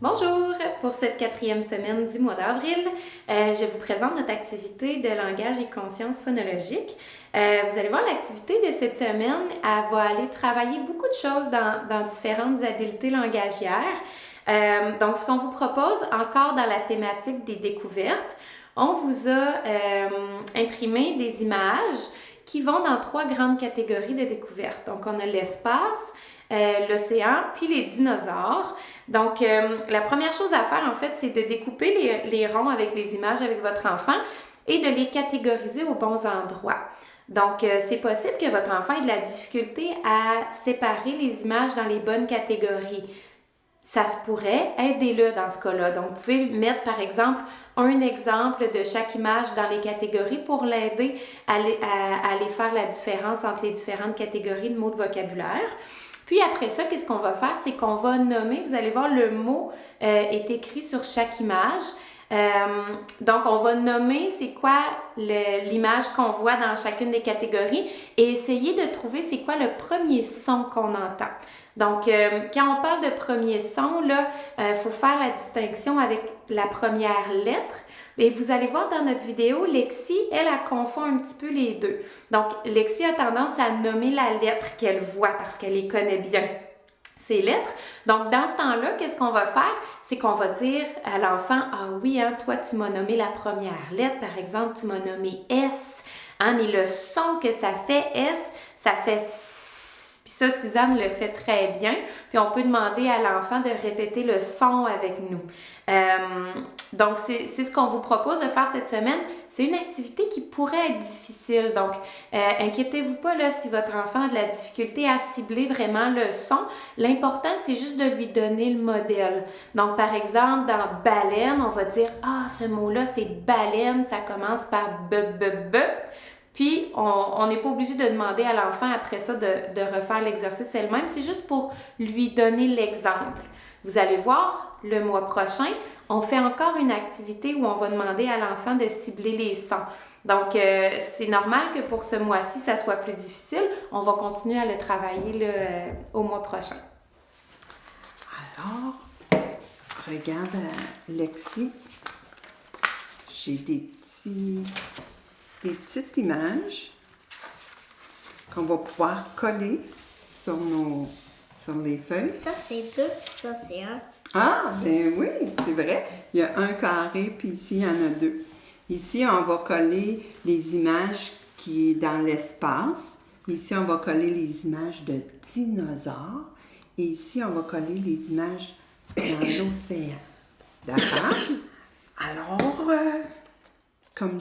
Bonjour! Pour cette 4e semaine du mois d'avril, je vous présente notre activité de langage et conscience phonologique. Vous allez voir, l'activité de cette semaine, elle va aller travailler beaucoup de choses dans différentes habiletés langagières. Donc, ce qu'on vous propose, encore dans la thématique des découvertes, on vous a imprimé des images qui vont dans 3 grandes catégories de découvertes. Donc, on a l'espace, l'océan, puis les dinosaures. Donc, la première chose à faire, en fait, c'est de découper les ronds avec les images avec votre enfant et de les catégoriser aux bons endroits. Donc, c'est possible que votre enfant ait de la difficulté à séparer les images dans les bonnes catégories. Ça se pourrait, aidez-le dans ce cas-là. Donc, vous pouvez mettre, par exemple, un exemple de chaque image dans les catégories pour l'aider à aller faire la différence entre les différentes catégories de mots de vocabulaire. Puis après ça, qu'est-ce qu'on va faire? C'est qu'on va nommer, vous allez voir, le mot est écrit sur chaque image. Donc, on va nommer c'est quoi l'image qu'on voit dans chacune des catégories et essayer de trouver c'est quoi le premier son qu'on entend. Donc, quand on parle de premier son, là, faut faire la distinction avec la première lettre. Et vous allez voir dans notre vidéo, Lexi, elle confond un petit peu les deux. Donc, Lexi a tendance à nommer la lettre qu'elle voit parce qu'elle les connaît bien, ces lettres. Donc, dans ce temps-là, qu'est-ce qu'on va faire? C'est qu'on va dire à l'enfant, « Ah oui, hein, toi, tu m'as nommé la première lettre. Par exemple, tu m'as nommé S. Hein, mais le son que ça fait, S, ça fait S. » Puis ça, Suzanne le fait très bien. Puis on peut demander à l'enfant de répéter le son avec nous. Donc, c'est ce qu'on vous propose de faire cette semaine. C'est une activité qui pourrait être difficile. Donc, inquiétez-vous pas là, si votre enfant a de la difficulté à cibler vraiment le son. L'important, c'est juste de lui donner le modèle. Donc, par exemple, dans baleine, on va dire « Ah, ce mot-là, c'est baleine, ça commence par b, b, b ». Puis, on n'est pas obligé de demander à l'enfant après ça de refaire l'exercice elle-même. C'est juste pour lui donner l'exemple. Vous allez voir, le mois prochain, on fait encore une activité où on va demander à l'enfant de cibler les sons. Donc, c'est normal que pour ce mois-ci, ça soit plus difficile. On va continuer à le travailler là, au mois prochain. Alors, regarde Lexi, j'ai des petites images qu'on va pouvoir coller sur les feuilles. Ça, c'est 2, puis ça, c'est 1. Ah, ben oui, c'est vrai. Il y a un carré, puis ici, il y en a 2. Ici, on va coller les images qui sont dans l'espace. Ici, on va coller les images de dinosaures. Et ici, on va coller les images dans l'océan. D'accord? Alors, comme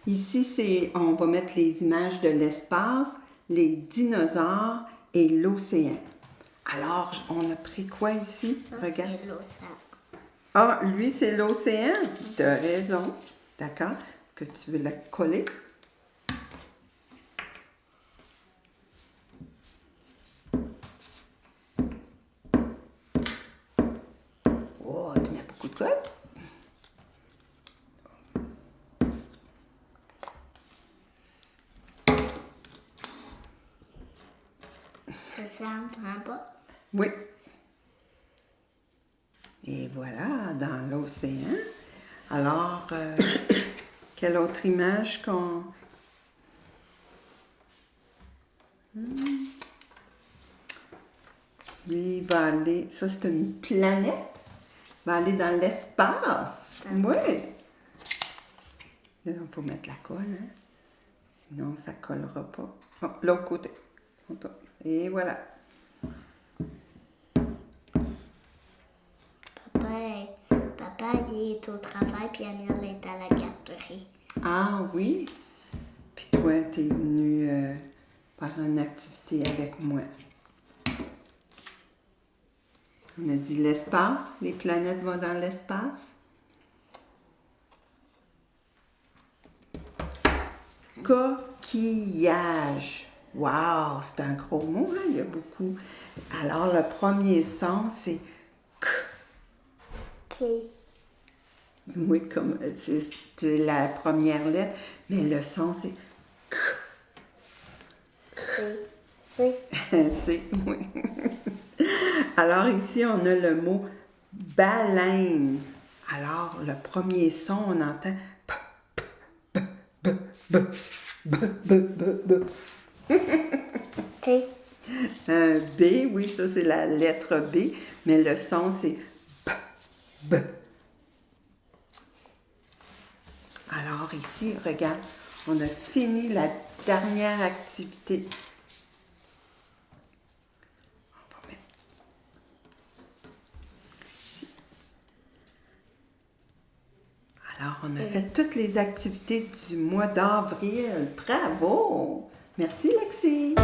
ici, on va mettre les images de l'espace, les dinosaures et l'océan. Alors, on a pris quoi ici? Ça, regarde. c'est l'océan. Ah, lui, c'est l'océan. Tu as raison. D'accord? Est-ce que tu veux la coller? Oh, tu mets beaucoup de colle? Ça ne prend pas. Oui. Et voilà, dans l'océan. Alors, quelle autre image qu'on... Lui, il va aller... Ça, c'est une planète. Il va aller dans l'espace. Oui. Là, il faut mettre la colle, hein? Sinon, ça ne collera pas. Oh, l'autre côté. Et voilà. Papa, il est au travail, puis Amir est à la garderie. Ah oui? Puis toi, tu es venu faire une activité avec moi. On a dit l'espace. Les planètes vont dans l'espace. Coquillage. Wow, c'est un gros mot, hein? Il y a beaucoup. Alors, le premier son, c'est K. K. Oui, comme c'est la première lettre, mais le son, c'est K. C. C'est, oui. Alors ici, on a le mot baleine. Alors, le premier son, on entend b, b, b, b, b, b, b. T. B, oui, ça c'est la lettre B, mais le son c'est B, B. Alors ici, regarde, on a fini la dernière activité. On va mettre ici. Alors, on a fait toutes les activités du mois d'avril. Bravo! Merci, Lexi!